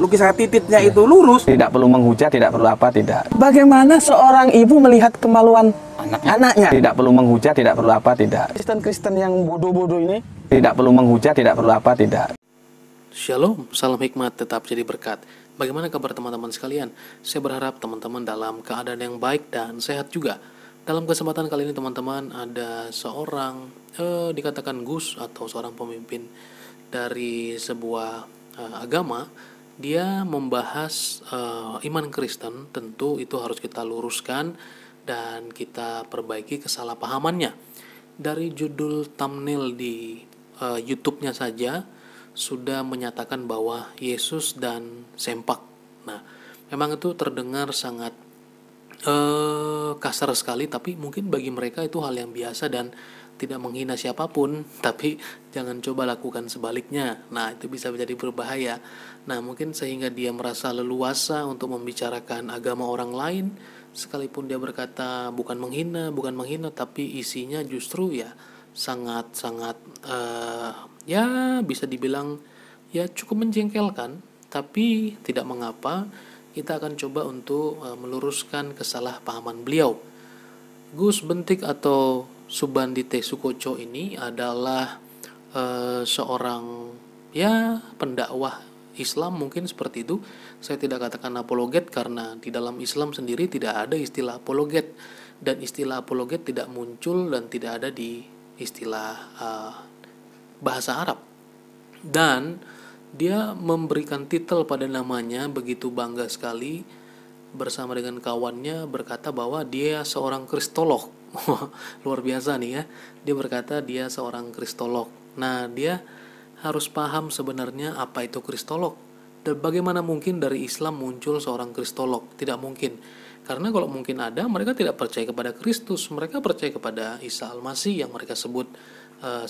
lukisan titiknya itu lurus, tidak perlu menghujat, tidak perlu apa, tidak. bagaimana seorang ibu melihat kemaluan anaknya? Tidak perlu menghujat, tidak perlu apa, tidak. Kristen-Kristen yang bodoh-bodoh ini Tidak perlu menghujat, tidak perlu apa, tidak. Shalom, salam hikmat tetap jadi berkat. Bagaimana kabar teman-teman sekalian? Saya berharap teman-teman dalam keadaan yang baik dan sehat juga. Dalam kesempatan kali ini teman-teman, ada seorang dikatakan Gus atau seorang pemimpin dari sebuah agama. Dia membahas iman Kristen. Tentu itu harus kita luruskan dan kita perbaiki kesalahpahamannya. Dari judul thumbnail di YouTube-nya saja sudah menyatakan bahwa Yesus dan sempak. Nah, memang itu terdengar sangat kasar sekali, tapi mungkin bagi mereka itu hal yang biasa dan tidak menghina siapapun, tapi jangan coba lakukan sebaliknya. Nah, itu bisa menjadi berbahaya. Nah, mungkin sehingga dia merasa leluasa untuk membicarakan agama orang lain, sekalipun dia berkata bukan menghina, tapi isinya justru ya sangat-sangat ya bisa dibilang ya cukup menjengkelkan, tapi tidak mengapa. Kita akan coba untuk meluruskan kesalahpahaman beliau. Gus Bentik atau Subandite Sukoco ini adalah seorang ya pendakwah Islam, mungkin seperti itu. Saya tidak katakan apologet karena di dalam Islam sendiri tidak ada istilah apologet, dan istilah apologet tidak muncul dan tidak ada di istilah bahasa Arab. Dan dia memberikan titel pada namanya begitu bangga sekali bersama dengan kawannya, berkata bahwa dia seorang kristolog. Luar biasa nih ya. Dia berkata dia seorang kristolog. Nah, dia harus paham sebenarnya apa itu kristolog. Dan bagaimana mungkin dari Islam muncul seorang kristolog? Tidak mungkin. Karena kalau mungkin ada, mereka tidak percaya kepada Kristus. Mereka percaya kepada Isa Al-Masih yang mereka sebut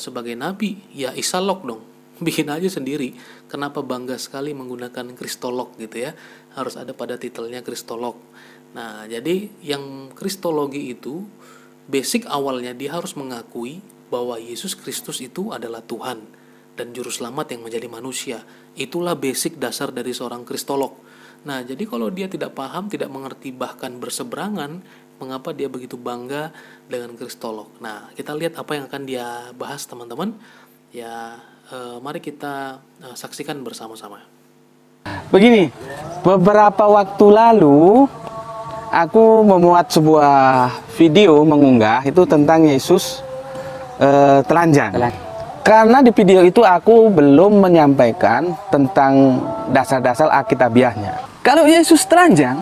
sebagai nabi. Ya Isalog dong. Bikin aja sendiri. Kenapa bangga sekali menggunakan kristolog gitu ya? Harus ada pada titelnya kristolog. Nah, jadi yang kristologi itu basic awalnya dia harus mengakui bahwa Yesus Kristus itu adalah Tuhan dan juru selamat yang menjadi manusia. Itulah basic dasar dari seorang kristolog. Nah, jadi kalau dia tidak paham, tidak mengerti, bahkan berseberangan, mengapa dia begitu bangga dengan kristolog? Nah, kita lihat apa yang akan dia bahas teman-teman. Ya, mari kita saksikan bersama-sama. Begini, beberapa waktu lalu aku memuat sebuah video mengunggah itu tentang Yesus telanjang. Karena di video itu aku belum menyampaikan tentang dasar-dasar alkitabiahnya. Kalau Yesus telanjang,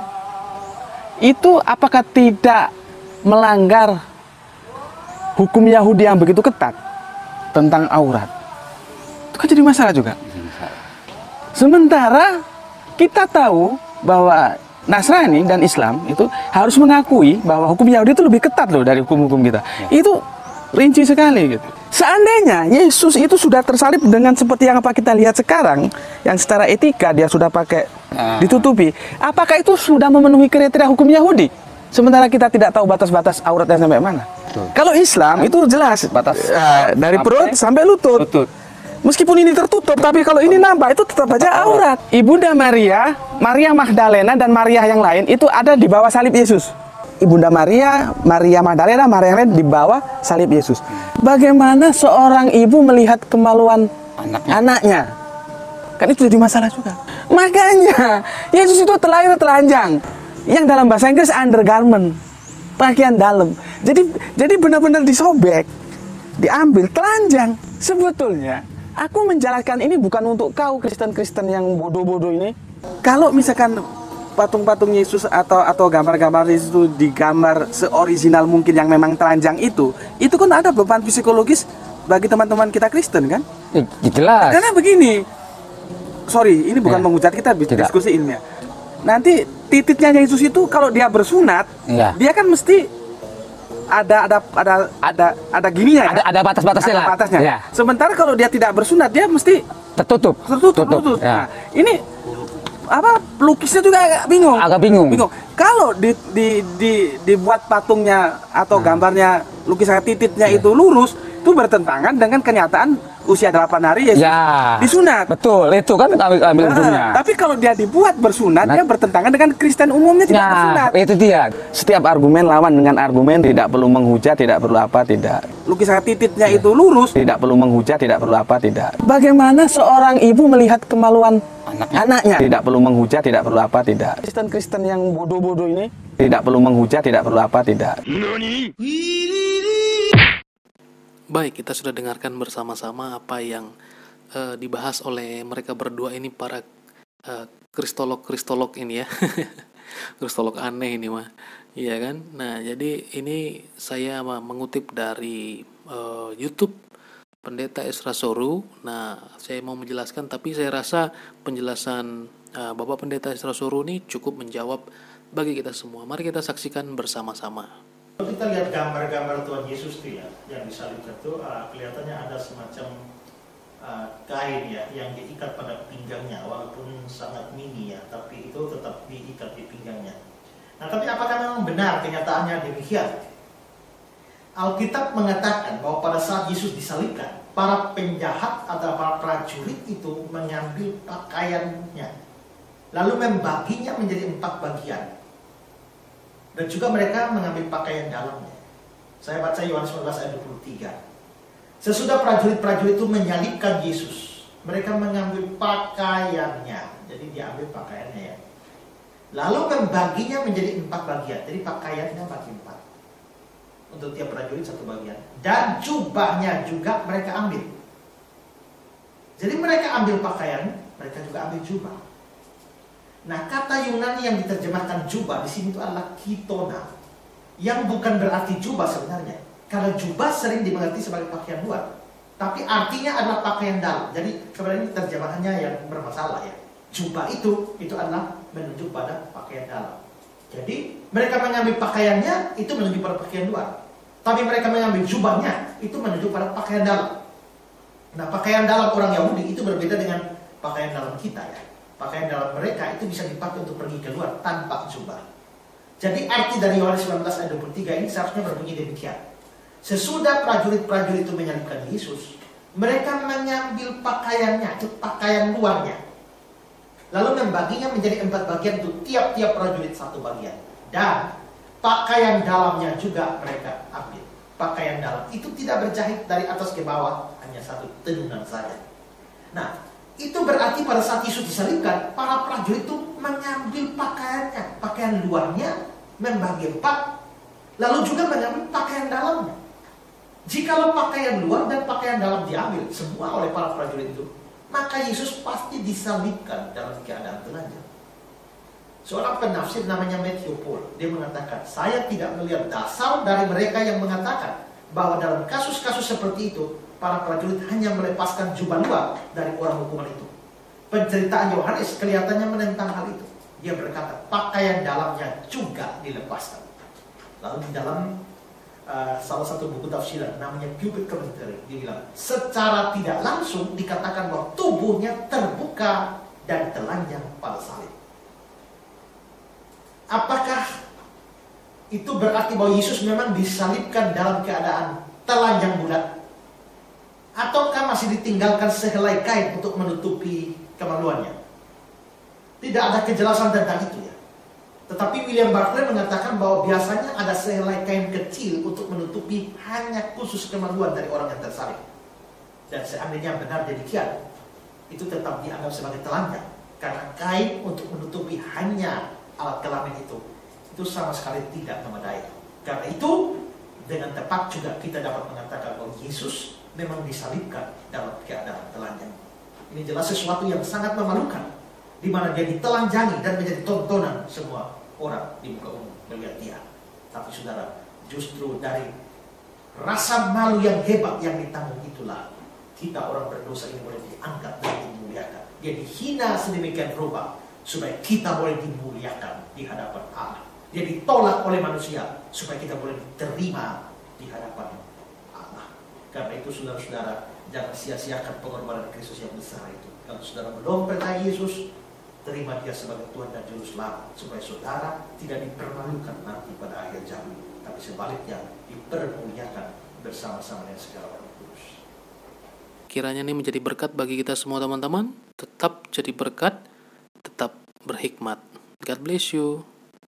itu apakah tidak melanggar hukum Yahudi yang begitu ketat tentang aurat? Itu kan jadi masalah juga. Sementara kita tahu bahwa Nasrani dan Islam itu harus mengakui bahwa hukum Yahudi itu lebih ketat loh dari hukum-hukum kita. Itu rinci sekali gitu. Seandainya Yesus itu sudah tersalib dengan seperti yang apa kita lihat sekarang, yang secara etika dia sudah pakai ditutupi, apakah itu sudah memenuhi kriteria hukum Yahudi? Sementara kita tidak tahu batas-batas auratnya sampai mana. Kalau Islam itu jelas batas dari perut sampai lutut. Meskipun ini tertutup, tapi kalau ini nampak itu tetap aja aurat. Ibunda Maria, Maria Magdalena dan Maria yang lain itu ada di bawah salib Yesus. Ibunda Maria, Maria Magdalena, Maria yang lain di bawah salib Yesus. Bagaimana seorang ibu melihat kemaluan anaknya? Kan itu jadi masalah juga. Makanya Yesus itu terlahir telanjang, yang dalam bahasa Inggris undergarment, pakaian dalam. Jadi benar-benar disobek, diambil telanjang. Sebetulnya aku menjelaskan ini bukan untuk kau Kristen-Kristen yang bodoh-bodoh ini. Kalau misalkan patung-patung Yesus atau gambar-gambar Yesus itu digambar seoriginal mungkin yang memang telanjang itu kan ada beban psikologis bagi teman-teman kita Kristen kan? Jelas. Karena begini, sorry, ini bukan menghujat, kita diskusi ilmiah. Nanti titiknya Yesus itu kalau dia bersunat, dia kan mesti ada gininya ya? Ada batas-batasnya lah. Batasnya. Ya. Sementara kalau dia tidak bersunat, dia mesti tertutup. Nah, Ya. ini apa pelukisnya juga agak bingung. Kalau dibuat patungnya atau gambarnya lukisan titiknya itu lurus, itu bertentangan dengan kenyataan usia 8 hari Yesus Ya. disunat. Betul, itu kan ambil ujungnya. Tapi kalau dia dibuat bersunat, Nah. dia bertentangan dengan Kristen umumnya tidak bersunat. Nah, itu dia. Setiap argumen lawan dengan argumen, tidak perlu menghujat, tidak perlu apa, tidak. Lukisan titiknya itu lurus. Tidak perlu menghujat, tidak perlu apa, tidak. Bagaimana seorang ibu melihat kemaluan anaknya? Tidak perlu menghujat, tidak perlu apa, tidak. Kristen-Kristen yang bodoh-bodoh ini. Tidak perlu menghujat, tidak perlu apa, tidak. Baik, kita sudah dengarkan bersama-sama apa yang dibahas oleh mereka berdua ini, para kristolog ini ya. Kristolog aneh ini mah. Iya kan? Nah, jadi ini saya mengutip dari YouTube Pendeta Esra Soru. Nah, saya mau menjelaskan, tapi saya rasa penjelasan Bapak Pendeta Esra Soru ini cukup menjawab bagi kita semua. Mari kita saksikan bersama-sama. Kalau kita lihat gambar-gambar Tuhan Yesus itu ya, yang disalibkan itu kelihatannya ada semacam kain ya, yang diikat pada pinggangnya, walaupun sangat mini ya, tapi itu tetap diikat di pinggangnya. Nah, tapi apakah memang benar kenyataannya demikian? Alkitab mengatakan bahwa pada saat Yesus disalibkan, para penjahat atau para prajurit itu mengambil pakaiannya, lalu membaginya menjadi 4 bagian. Dan juga mereka mengambil pakaian dalamnya. Saya baca Yohanes 19 ayat 23. Sesudah prajurit-prajurit itu menyalibkan Yesus, mereka mengambil pakaiannya. Jadi diambil pakaiannya ya. Lalu membaginya menjadi 4 bagian. Jadi pakaiannya bagi 4. Untuk tiap prajurit 1 bagian. Dan jubahnya juga mereka ambil. Jadi mereka ambil pakaian, mereka juga ambil jubah. Nah, kata Yunani yang diterjemahkan jubah di sini itu adalah kitona, yang bukan berarti jubah sebenarnya. Karena jubah sering dimengerti sebagai pakaian luar, tapi artinya adalah pakaian dalam. Jadi sebenarnya ini terjemahannya yang bermasalah ya. Jubah itu adalah menunjuk pada pakaian dalam. Jadi mereka mengambil pakaiannya itu menunjuk pada pakaian luar, tapi mereka mengambil jubahnya itu menunjuk pada pakaian dalam. Nah, pakaian dalam orang Yahudi itu berbeda dengan pakaian dalam kita ya. Pakaian dalam mereka itu bisa dipakai untuk pergi keluar tanpa jubah. Jadi arti dari Yohanes 19 ayat 23 ini seharusnya berbunyi demikian. Sesudah prajurit-prajurit itu menyalibkan Yesus, mereka mengambil pakaiannya, pakaian luarnya, lalu membaginya menjadi 4 bagian untuk tiap-tiap prajurit 1 bagian. Dan pakaian dalamnya juga mereka ambil. Pakaian dalam itu tidak berjahit dari atas ke bawah, hanya 1 tenunan saja. Nah, itu berarti pada saat Yesus disalibkan, para prajurit itu mengambil pakaiannya, pakaian luarnya, membagi 4, lalu juga mengambil pakaian dalamnya. Jikalau pakaian luar dan pakaian dalam diambil semua oleh para prajurit itu, maka Yesus pasti disalibkan dalam keadaan telanjang. Seorang penafsir namanya Matthew Paul, dia mengatakan, saya tidak melihat dasar dari mereka yang mengatakan bahwa dalam kasus-kasus seperti itu, para prajurit hanya melepaskan jubah luar dari orang hukuman itu. Penceritaan Yohanes kelihatannya menentang hal itu. Dia berkata, pakaian dalamnya juga dilepaskan. Lalu di dalam salah satu buku tafsiran namanya Pulpit Commentary, dia bilang, secara tidak langsung dikatakan bahwa tubuhnya terbuka dan telanjang pada salib. Apakah itu berarti bahwa Yesus memang disalibkan dalam keadaan telanjang bulat? Ataukah masih ditinggalkan sehelai kain untuk menutupi kemaluannya? Tidak ada kejelasan tentang itu ya. Tetapi William Barclay mengatakan bahwa biasanya ada sehelai kain kecil untuk menutupi hanya khusus kemaluan dari orang yang tersalib. Dan seandainya benar demikian, itu tetap dianggap sebagai telanjang. Karena kain untuk menutupi hanya alat kelamin itu sama sekali tidak memadai. Karena itu, dengan tepat juga kita dapat mengatakan bahwa Yesus memang disalibkan dalam keadaan telanjang. Ini jelas sesuatu yang sangat memalukan, di mana dia ditelanjangi dan menjadi tontonan semua orang di muka umum melihat dia. Tapi saudara, justru dari rasa malu yang hebat yang ditanggung itulah kita orang berdosa ini boleh diangkat dan dimuliakan. Dia dihina sedemikian rupa supaya kita boleh dimuliakan di hadapan Allah. Dia ditolak oleh manusia supaya kita boleh diterima di hadapan Allah. Karena itu saudara-saudara, jangan sia-siakan pengorbanan Kristus yang besar itu. Kalau saudara belum percaya Yesus, terima dia sebagai Tuhan dan Juru Selamat, supaya saudara tidak dipermalukan nanti pada akhir zaman, tapi sebaliknya dipermuliakan bersama-sama dengan segala orang kudus. Kiranya ini menjadi berkat bagi kita semua teman-teman. Tetap jadi berkat, tetap berhikmat. God bless you.